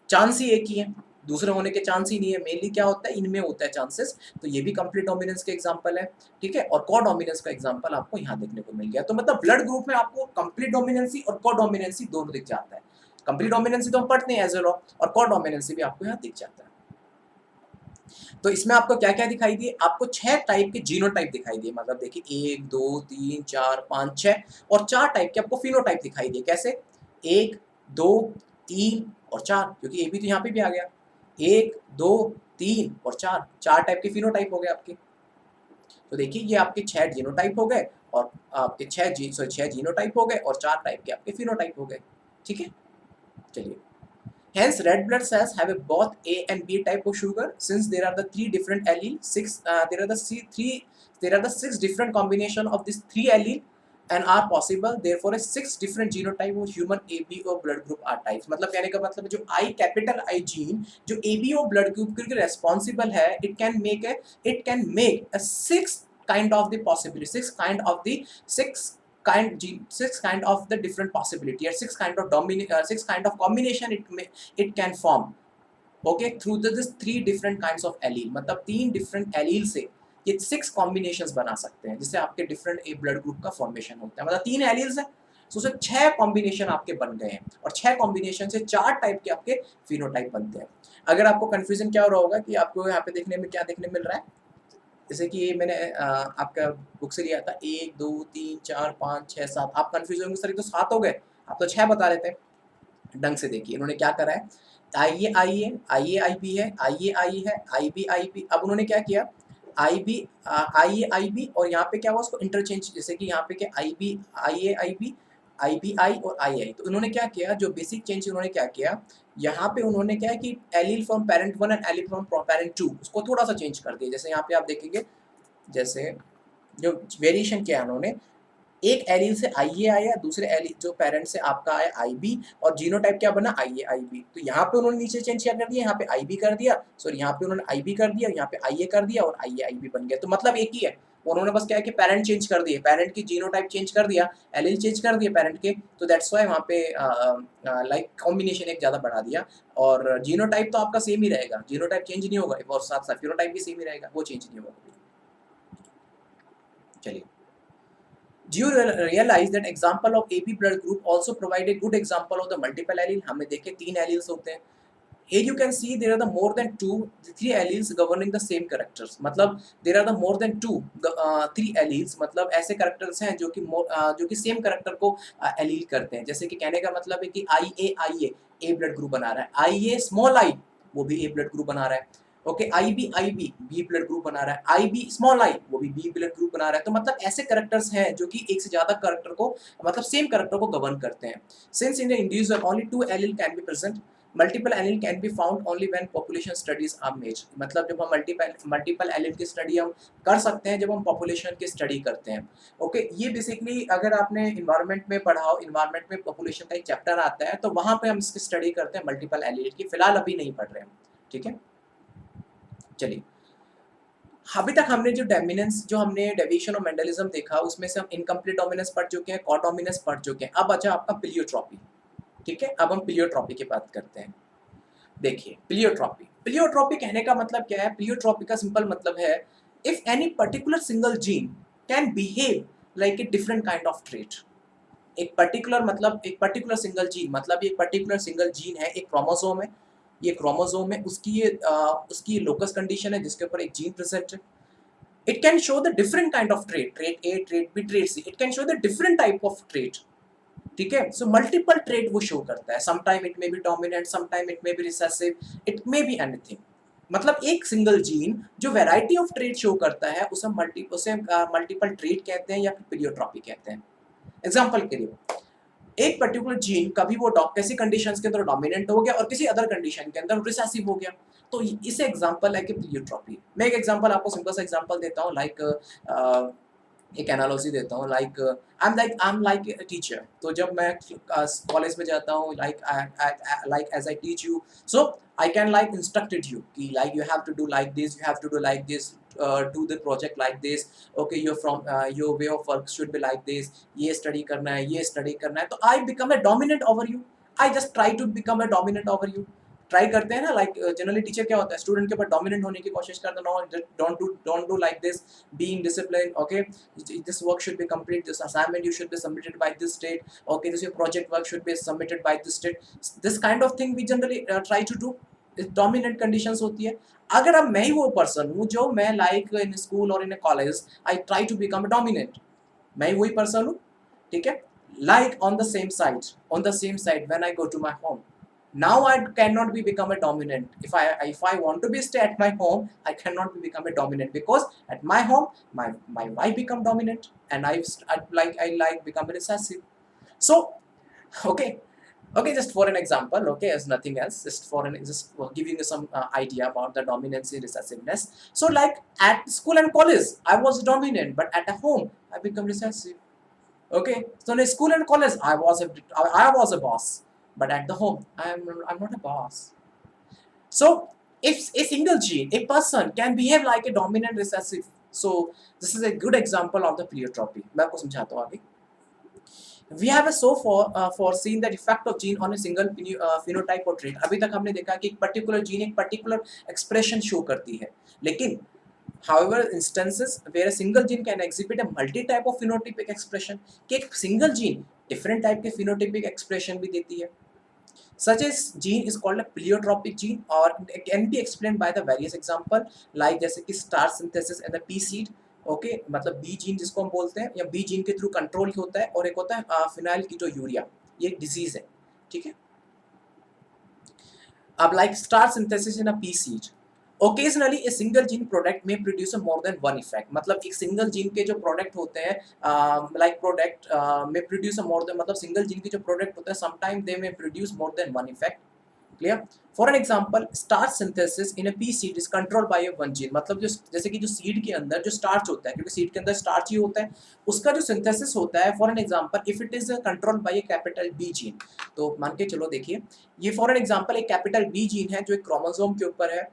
चांस ही एक ही है, दूसरे होने के चांस ही नहीं है, मेनली क्या होता है इनमें होता है चांसेस, तो ये भी कंप्लीट डोमिनेंस के एग्जांपल है, ठीक है। और को डोमिनेंस का एग्जांपल आपको यहाँ देखने को मिल गया। तो मतलब ब्लड ग्रुप में आपको कंप्लीट डोमिनेंसी और को डोमिनेंसी दोनों दिख जाता है। कंप्लीट डोमिनेंसी तो हम पढ़ते हैं एज ए लॉ, और को डोमिनेंसी भी आपको यहाँ दिख जाता है। तो इसमें आपको क्या क्या दिखाई दिए, आपको 6 टाइप के जीनोटाइप दिखाई दिए, मतलब देखिए 1 2 3 4 5 6 और 4 टाइप के आपको फिनोटाइप दिखाई दिए। कैसे, 1 2 3 और 4, क्योंकि ए बी तो यहाँ पे भी आ गया, 1 2 3 और 4, 4 टाइप के फिनोटाइप हो गए आपके। तो देखिए ये आपके 6 जीनोटाइप हो गए और आपके 6 जीनोटाइप हो गए और 4 टाइप के आपके फिनोटाइप हो गए। ठीक है, चलिए। Hence, red blood cells have a both A and B type of sugar. Since there are the three different alleles, there are the six different combination of these three allele and are possible. Therefore, a 6 different genotype of human ABO blood group are types. मतलब कहने का मतलब जो I capital I gene जो ABO blood group के लिए responsible है, it can make a 6 kind of the possibility, 6 kind of the different possibility or 6 kind of combination it can form, okay, through this 3 different kinds of allele, मतलब 3 different allele से ये 6 combinations बना सकते हैं जिससे आपके different A blood group का formation होता है। मतलब 3 alleles है तो उससे 6 combination आपके बन गए हैं और 6 combination से 4 टाइप के आपके phenotype बनते हैं। अगर आपको confusion क्या हो रहा होगा कि आपको यहाँ पे देखने में क्या देखने मिल रहा है, जैसे कि मैंने आपका बुक से लिया था 1 2 3 4 5 6 7, आप कंफ्यूज होंगे सर ये तो 7 हो गए, आप तो 6 बता रहे थे। ढंग से देखिए इन्होंने क्या करा है, आइए आइए आइए आई बी है, आइए आई है, आई बी, अब उन्होंने क्या किया, आई बी आइए आई बी और यहाँ पे क्या हुआ उसको इंटरचेंज, जैसे कि यहाँ पे क्या आई बी आइए आई बी आई और आई, तो उन्होंने क्या किया, जो बेसिक चेंज उन्होंने क्या किया, यहाँ पे उन्होंने क्या है कि allele from parent 1 and allele from parent 2 उसको थोड़ा सा चेंज कर दिया। जैसे यहाँ पे आप देखेंगे, जैसे जो वेरिएशन किया उन्होंने, एक एलील से आई ए आया, दूसरे एलील जो पेरेंट से आपका आया आई बी, और जीनोटाइप क्या बना आई ए आई बी। तो यहाँ पे उन्होंने नीचे चेंज क्या कर दिया, यहाँ पे आई बी कर दिया, सॉरी यहाँ पे उन्होंने आई बी कर दिया, यहाँ पे आई ए कर दिया और आई ए आई बी बन गया। तो मतलब एक ही है, उन्होंने बस क्या है कि पेरेंट चेंज कर दिए, पेरेंट की जीनोटाइप चेंज कर दिया, एलील चेंज कर दिए पेरेंट के, तो दैट्स व्हाई वहाँ पे लाइक कॉम्बिनेशन एक ज़्यादा बढ़ा दिया और जीनोटाइप तो आपका सेम ही रहेगा, जीनोटाइप चेंज नहीं होगा और साथ साथ फिनोटाइप भी सेम ही रहेगा, वो चेंज नहीं होगा। चलिए, do you realize that example of AB blood group also provide a good example of the multiple allele? हमने देखे 3 alleles होते हैं। Here you can see there are the more than 3 alleles governing the same characters, मतलब there are the more than 3 alleles, मतलब ऐसे characters हैं जो कि same character को allele करते हैं। जैसे कि कहने का मतलब है कि IA A blood group बना रहा है, IA small I वो भी A blood group बना रहा है, okay, IB B blood group बना रहा है, IB स्मॉल I वो भी B ब्लड ग्रुप बना रहा है। तो मतलब ऐसे कैरेक्टर्स हैं जो कि एक से ज्यादा कैरेक्टर को, मतलब सेम कैरेक्टर को गवर्न करते हैं। Since in the individual only 2 allele can be present, multiple allele can be found only when population studies are made, मतलब जब हम मल्टीपल एलील की स्टडी हम कर सकते हैं जब हम पॉपुलेशन की स्टडी करते हैं। ओके, ये बेसिकली अगर आपने इन्वायरमेंट में पढ़ा हो, इन्वायरमेंट में पॉपुलेशन का एक चैप्टर आता है तो वहां पे हम इसकी स्टडी करते हैं मल्टीपल एलील की, फिलहाल अभी नहीं पढ़ रहे हैं। ठीक है, चलिए, अभी तक हमने जो डोमिनेंस, जो हमने डेविएशन और मेंडलिज्म देखा उसमें से हम इनकम्प्लीट डोमिनेंस पढ़ चुके हैं, कोडोमिनेंस पढ़ चुके हैं। अब अच्छा आपका प्लियोट्रॉपी। ठीक है, अब हम प्लियोट्रॉपी की बात करते हैं। देखिए प्लियोट्रॉपी कहने का मतलब क्या है, प्लियोट्रॉपी का सिंपल मतलब है if any particular single gene can behave like a different kind of trait. एक पर्टिकुलर सिंगल जीन, मतलब एक पर्टिकुलर सिंगल जीन है, एक क्रोमोसोम है, ये क्रोमोसोम है, उसकी लोकस कंडीशन है जिसके ऊपर एक जीन प्रेजेंट है। It can show the different kind of trait, trait A, trait B, trait C, it can show the different type of trait. ठीक है, सो मल्टीपल ट्रेट वो शो करता है, sometime it may be dominant, sometime it may be recessive, it may be anything. मतलब एक single gene जो variety of trait show करता है उसे मल्टीपल ट्रेट कहते हैं या फिर प्लियोट्रॉपी कहते हैं। एग्जांपल के लिए, एक पर्टिकुलर जीन कभी वो कैसी कंडीशंस के अंदर डोमिनेंट हो गया और किसी अदर कंडीशन के अंदर रिसेसिव हो गया, तो इसे एग्जांपल है कि प्लियोट्रॉपी। मैं एक एग्जांपल आपको सिंपल सा एग्जांपल देता हूँ, लाइक एक एनालॉजी देता हूँ, like I am like a teacher. तो जब मैं कॉलेज में जाता हूँ, like as I teach you, so I can like instructed you कि like you have to do like this, you have to do like this, do the project like this, okay, your way of work should be like this, ये study करना है, ये study करना है, तो I become a dominant over you, I just try to become a dominant over you। Try करते हैं ना, लाइक जनरली टीचर क्या होता है, स्टूडेंट के ऊपर डोमिनेंट होने की कोशिश करता है, no don't do like this, be in discipline, okay, this work should be complete, this assignment you should be submitted by this date, okay, this your project work should be submitted by this date, this kind of thing we generally try to do. Dominant conditions होती है। अगर अब मैं ही वो person हूँ जो मैं like in school और in college I try to become dominant, मैं ही वही पर्सन हूँ। ठीक है, like on the same side when I go to my home, Now I cannot be become a dominant. If I want to be stay at my home, I cannot be become a dominant, because at my home my wife become dominant, and I like become a recessive. So okay, okay, just for an example, okay, as nothing else, just for giving you some idea about the dominance and recessiveness. So like at school and college I was dominant, but at home I become recessive. Okay, so in school and college I was a boss, but at the home I'm not a boss. So if a single gene, a person can behave like a dominant recessive. So this is a good example of the pleiotropy. मैं आपको समझाता हूँ आगे. We have a so far foreseen the effect of gene on a single phenotype or trait. अभी तक हमने देखा कि एक particular gene एक particular expression show करती है, लेकिन however instances where a single gene can exhibit a multi type of phenotypic expression, कि एक single gene different type के phenotypic expression भी देती है. Such as gene is called a pleiotropic gene or it can be explained by the various example like जैसे कि starch synthesis and the pea seed. Okay मतलब B gene जिसको हम बोलते हैं, या बी जीन के थ्रू कंट्रोल होता है, और एक होता है फिनाइल कीटोयूरिया, ये एक डिजीज है. ठीक है. अब like starch synthesis in a pea seed, occasionally a single gene product में produce more than one effect. मतलब एक सिंगल जीन के जो प्रोडक्ट होते हैं लाइक प्रोडक्ट में प्रोड्यूस मोर देन, मतलब सिंगल जीन के जो प्रोडक्ट होते हैं समटाइम दे में produce more than one effect. Clear. For an example starch synthesis in a pea seed is controlled by a one gene. मतलब जो जैसे कि जो सीड के अंदर जो स्टार्च होता है, क्योंकि सीड के अंदर स्टार्च ही होता है, उसका जो सिंथेसिस होता है, for an example if it is controlled by a capital B gene. तो मान के चलो देखिए, ये फॉर एन एग्जांपल एक कैपिटल बी जीन है जो एक क्रोमोसोम के ऊपर है.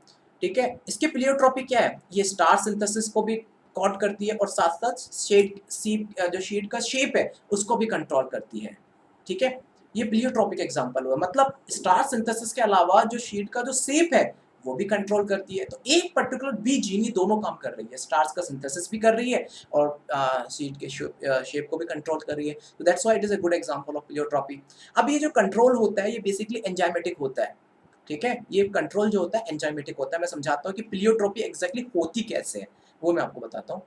ठीक है. इसकी प्लियोट्रोपी क्या है, ये स्टार्च सिंथेसिस को भी कॉड करती है और साथ साथ शेड सीड जो शीट का शेप है उसको भी कंट्रोल करती है. ठीक है. ये प्लियोट्रोपिक एग्जांपल हुआ. मतलब स्टार्च सिंथेसिस के अलावा जो शीट का जो शेप है वो भी कंट्रोल करती है. तो एक पर्टिकुलर बी जीन ही दोनों काम कर रही है, स्टार्च का सिंथेसिस भी कर रही है और शीट के शेप को भी कंट्रोल कर रही है. तो that's why it is a good example of pleiotropy. अब ये जो कंट्रोल होता है ये बेसिकली एंजाइमेटिक होता है. ठीक है. ये कंट्रोल जो होता है एंजाइमेटिक होता है. मैं समझाता हूँ कि प्लियोट्रोपी एग्जैक्टली होती कैसे है, वो मैं आपको बताता हूँ.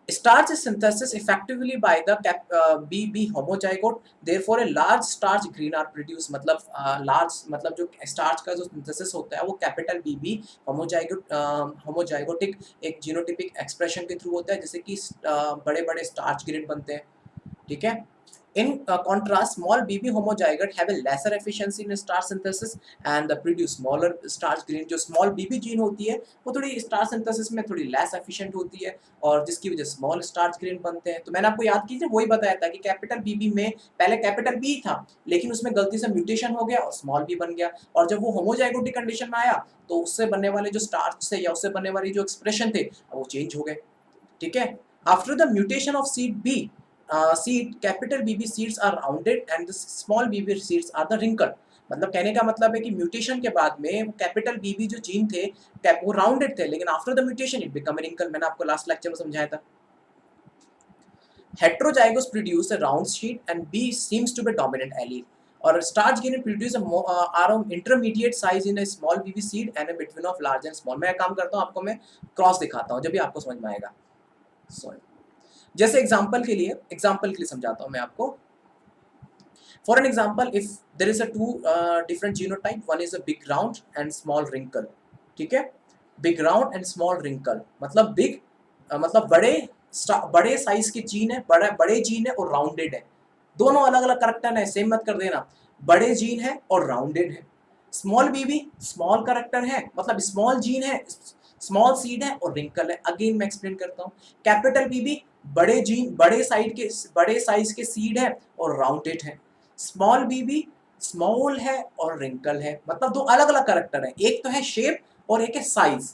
Starch is synthesized effectively by the BB homozygote. Therefore, a large starch grain are produced. मतलब large मतलब जो starch का जो synthesis होता है वो कैपिटल BB होमोजाइगोटिक एक जीनोटिपिक एक्सप्रेशन के थ्रू होता है, जैसे कि बड़े-बड़े starch grain बनते हैं. ठीक है. In contrast, small BB homozygote have a lesser efficiency in starch synthesis and produce smaller starch grain. जो small BB जीन होती है वो थोड़ी starch synthesis में थोड़ी less efficient होती है और जिसकी वजह से small starch grain बनते हैं. तो मैंने आपको याद कीजिए वही बताया था कि कैपिटल BB में पहले कैपिटल B था, लेकिन उसमें गलती से म्यूटेशन हो गया और स्मॉल B बन गया, और जब वो होमोजाइगोटिक कंडीशन में आया तो उससे बनने वाले जो स्टार्च थे या उससे बनने वाली जो एक्सप्रेशन थे वो चेंज हो गए. ठीक है. After the mutation of seed B, seed capital BB seeds are rounded and the small BB seeds are the wrinkled. मतलब कहने का मतलब है कि म्यूटेशन के बाद में कैपिटल बीबी जो जीन थे वो राउंडेड थे, लेकिन after the mutation it become wrinkle. मैंने आपको लास्ट लेक्चर में समझाया था. Heterozygous produce a round sheet and B seems to be dominant allele. और starch grain produce around intermediate size in a small BB seed and a between of large and small. मैं काम करता हूँ, आपको मैं क्रॉस दिखाता हूँ जब भी आपको समझ में आएगा. सॉरी. जैसे एग्जाम्पल के लिए समझाता हूँ मैं आपको. For an example if there is a two different genotype, one is a big round and small wrinkle. ठीक है. Big round and small wrinkle मतलब बिग मतलब बड़े साइज के जीन है, बड़े जीन है और राउंडेड है. दोनों अलग अलग करेक्टर है, सेम मत कर देना. बड़े जीन है और राउंडेड है. स्मॉल बीबी स्मॉल करेक्टर है, मतलब स्मॉल जीन है, स्मॉल सीड है और रिंकल है. अगेन मैं एक्सप्लेन करता हूँ. कैपिटल बीबी बड़े जीन बड़े साइज के सीड है और राउंडेड है. स्मॉल बीबी स्मॉल है और रिंकल है. मतलब दो अलग अलग करेक्टर है, एक तो है शेप और एक है साइज.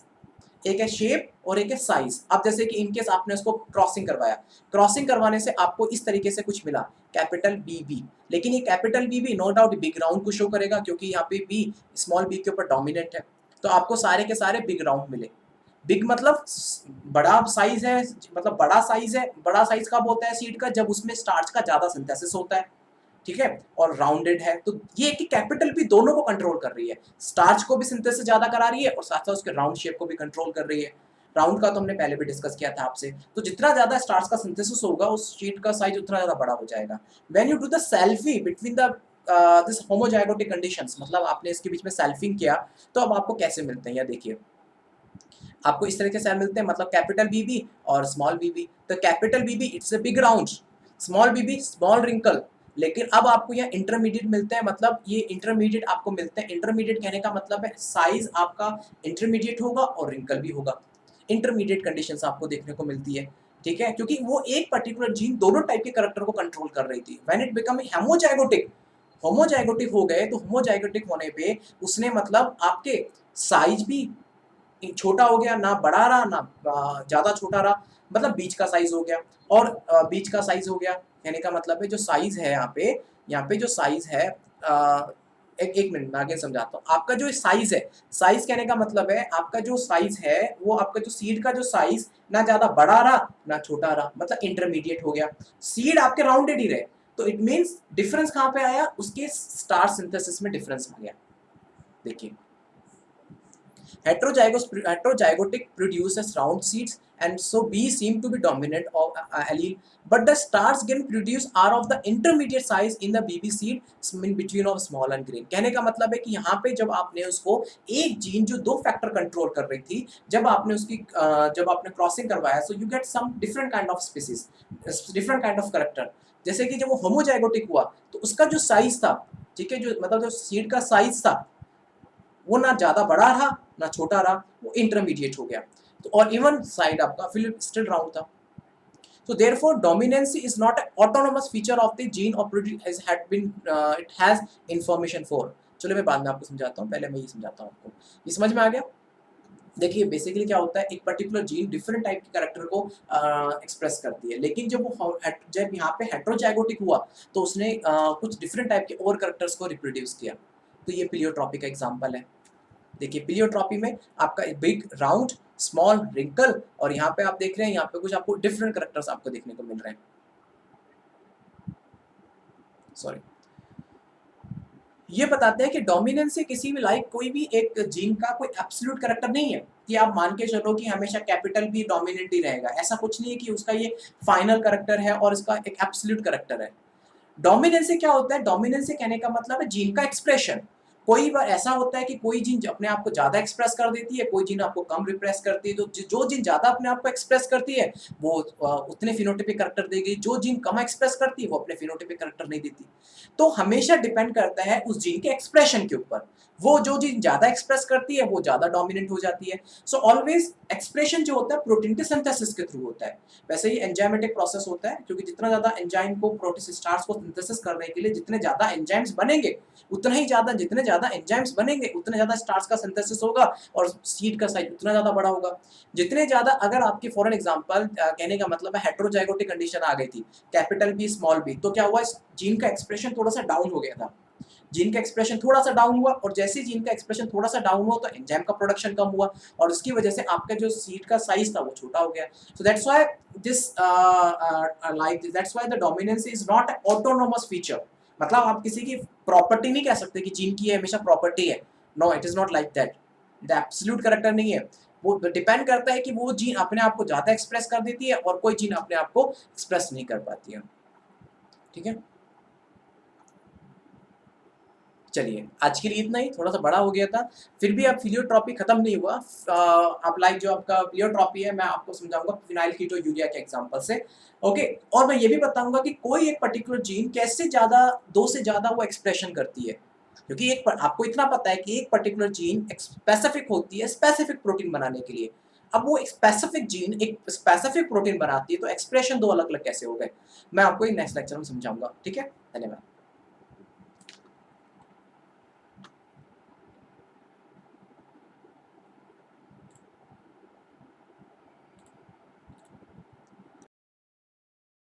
एक है शेप और एक है साइज. अब जैसे कि इनकेस आपने उसको क्रॉसिंग करवाया, क्रॉसिंग करवाने से आपको इस तरीके से कुछ मिला कैपिटल बीबी, लेकिन ये कैपिटल बीबी नो डाउट बिग राउंड को शो करेगा क्योंकि यहाँ पे बी स्मॉल बी के ऊपर डोमिनेंट है. तो आपको सारे के सारे बिग राउंड मिले. बिग मतलब बड़ा साइज है, मतलब बड़ा साइज है. बड़ा साइज कब होता है सीड का, जब उसमें स्टार्च का ज्यादा सिंथेसिस होता है. ठीक है. और राउंडेड है. तो ये कि कैपिटल भी दोनों को कंट्रोल कर रही है, स्टार्च को भी सिंथेसिस ज्यादा करा रही है और साथ साथ उसके राउंड शेप को भी कंट्रोल कर रही है. राउंड का तो हमने पहले भी डिस्कस किया था आपसे. तो जितना ज्यादा स्टार्च का सिंथेसिस होगा उस शीट का साइज उतना ज्यादा बड़ा हो जाएगा. When you do the selfie between the this homozygotic conditions, मतलब आपने इसके बीच में सेल्फिंग किया तो अब आपको कैसे मिलते हैं, या देखिए आपको इस तरीके से मिलते हैं, मतलब कैपिटल बीबी और स्मॉल बीबी। तो capital B B it's a big round, small B B small wrinkle. लेकिन अब आपको यहाँ इंटरमीडिएट मिलते हैं, मतलब ये इंटरमीडिएट आपको मिलते हैं। इंटरमीडिएट कहने का मतलब है साइज आपका इंटरमीडिएट होगा और रिंकल भी होगा। इंटरमीडिएट कंडीशंस आपको देखने को मिलती है, ठीक है, क्योंकि वो एक पर्टिकुलर जीन दोनों टाइप के करैक्टर को कंट्रोल कर रही थी। When it become homozygotic, homozygotic हो गए तो होमोजाइगोटिक होने पे उसने मतलब आपके साइज भी छोटा हो गया, ना बड़ा रहा ना ज़्यादा छोटा रहा, मतलब बीच का साइज हो गया। और बीच का साइज हो गया कहने का मतलब है जो साइज है यहाँ पे जो साइज है, एक एक मिनट में आगे समझाता हूँ। आपका जो साइज है, साइज कहने का मतलब है आपका जो साइज है वो आपका जो सीड का जो साइज ना ज़्यादा बड़ा रहा ना छोटा रहा, मतलब इंटरमीडिएट हो गया। सीड आपके राउंडेड ही रहे, तो इट मीन्स डिफरेंस कहाँ पे आया, उसके स्टार सिंथेसिस में डिफरेंस आ गया। देखिए heterozygotic produces round seeds, and so B seem to be dominant of allele, but the stars again produced are of the intermediate size in the BB seed in between of small and green। कहने का मतलब है कि यहाँ पे जब आपने उसको एक जीन जो दो फैक्टर कंट्रोल कर रही थी, जब आपने उसकी जब आपने क्रॉसिंग करवाया, so you get some different kind of species, different kind of character. जैसे कि जब वो होमोजाइगोटिक हुआ तो उसका जो साइज था, ठीक है, जो मतलब जो सीड का साइज था वो ना ज़्यादा बड़ा रहा ना छोटा रहा, वो इंटरमीडिएट हो गया। तो और इवन साइड आपका फिर स्टिल राउंड था। So therefore dominancy is not an autonomous feature of the gene or it has information for। चलो मैं बाद में आपको समझाता हूँ, पहले मैं ये समझाता हूँ आपको। ये समझ में आ गया? देखिए बेसिकली क्या होता है, एक पर्टिकुलर जीन डिफरेंट टाइप के कैरेक्टर को एक्सप्रेस करती है, लेकिन जब यहाँ पे हेट्रोजाइगोटिक हुआ तो उसने कुछ डिफरेंट टाइप के और कैरेक्टर्स को रिप्रोड्यूस किया। तो ये प्लियोट्रॉपी का एग्जांपल है। देखिए प्लियोट्रॉपी में आपका बिग राउंड स्मॉल रिंकल, और यहाँ पे आप देख रहे हैं यहाँ पे कुछ आपको डिफरेंट कैरेक्टर्स आपको देखने को मिल रहे हैं। सॉरी, ये बताते हैं कि डोमिनेंस किसी भी कोई भी एक जीन का कोई एब्सोल्यूट कैरेक्टर नहीं है कि आप मान के चलो कि हमेशा कैपिटल भी डोमिनेंट ही रहेगा। ऐसा कुछ नहीं है कि उसका ये फाइनल कैरेक्टर है और इसका एक एब्सोल्यूट कैरेक्टर है। डोमिनेंस क्या होता है, डोमिनेंस कहने का मतलब है जीन का एक्सप्रेशन। कोई बार ऐसा होता है कि कोई जीन अपने आप को ज्यादा एक्सप्रेस कर देती है, कोई जीन आपको कम रिप्रेस करती है। तो जो जीन ज्यादा अपने आप को एक्सप्रेस करती है वो उतने फिनोटाइपिक कैरेक्टर देगी, जो जीन कम एक्सप्रेस करती है वो अपने फिनोटाइपिक कैरेक्टर नहीं देती। तो हमेशा डिपेंड करता है उस जीन के एक्सप्रेशन के ऊपर। वो जो जीन ज्यादा एक्सप्रेस करती है वो ज्यादा डोमिनेंट हो जाती है। सो ऑलवेज एक्सप्रेशन जो होता है प्रोटीन के सिंथेसिस के थ्रू होता है। वैसे ही एंजाइमेटिक प्रोसेस होता है, क्योंकि जितना ज्यादा एंजाइम को प्रोटीन स्टार्च को सिंथेसिस करने के लिए जितने ज्यादा एंजाइम्स बनेंगे उतना ही ज्यादा, जितने ज्यादा एंजाइम्स बनेंगे उतने ज्यादा स्टार्च का सिंथेसिस होगा और सीड का साइज उतना ज्यादा बड़ा होगा। जितने ज्यादा, अगर आपके फॉर एग्जांपल कहने का मतलब है हेट्रोजाइगोटिक कंडीशन आ गई थी, कैपिटल बी स्मॉल बी, तो क्या हुआ, जीन का एक्सप्रेशन थोड़ा सा डाउन हो गया था। जीन का एक्सप्रेशन थोड़ा सा डाउन हुआ, और जैसे जीन का एक्सप्रेशन थोड़ा सा डाउन हुआ तो एंजाइम का प्रोडक्शन कम हुआ, और उसकी वजह से आपका जो सीड का साइज था वो छोटा हो गया। So that's why this that's why the dominance is not an autonomous feature. मतलब आप किसी की प्रॉपर्टी नहीं कह सकते कि जीन की हमेशा प्रॉपर्टी है। No, it is not like that. The absolute character नहीं है। वो डिपेंड करता है कि वो जीन अपने आप को ज्यादा एक्सप्रेस कर देती है और कोई जीन अपने आप को एक्सप्रेस नहीं कर पाती है। ठीक है, चलिए आज के लिए इतना ही, थोड़ा सा बड़ा हो गया था। फिर भी अब फिलियोट्रॉपी खत्म नहीं हुआ। आप जो आपका फिलियोट्रॉपी है मैं आपको समझाऊंगा फिनाइल कीटोयूरिया के एग्जांपल से। ओके, और मैं ये भी बताऊंगा कि कोई एक पर्टिकुलर जीन कैसे ज्यादा, दो से ज्यादा वो एक्सप्रेशन करती है, क्योंकि आपको इतना पता है कि एक पर्टिकुलर जीन स्पेसिफिक होती है स्पेसिफिक प्रोटीन बनाने के लिए। अब वो एक स्पेसिफिक जीन एक स्पेसिफिक प्रोटीन बनाती है, तो एक्सप्रेशन दो अलग अलग कैसे हो गए, मैं आपको नेक्स्ट लेक्चर में समझाऊंगा। ठीक है, धन्यवाद।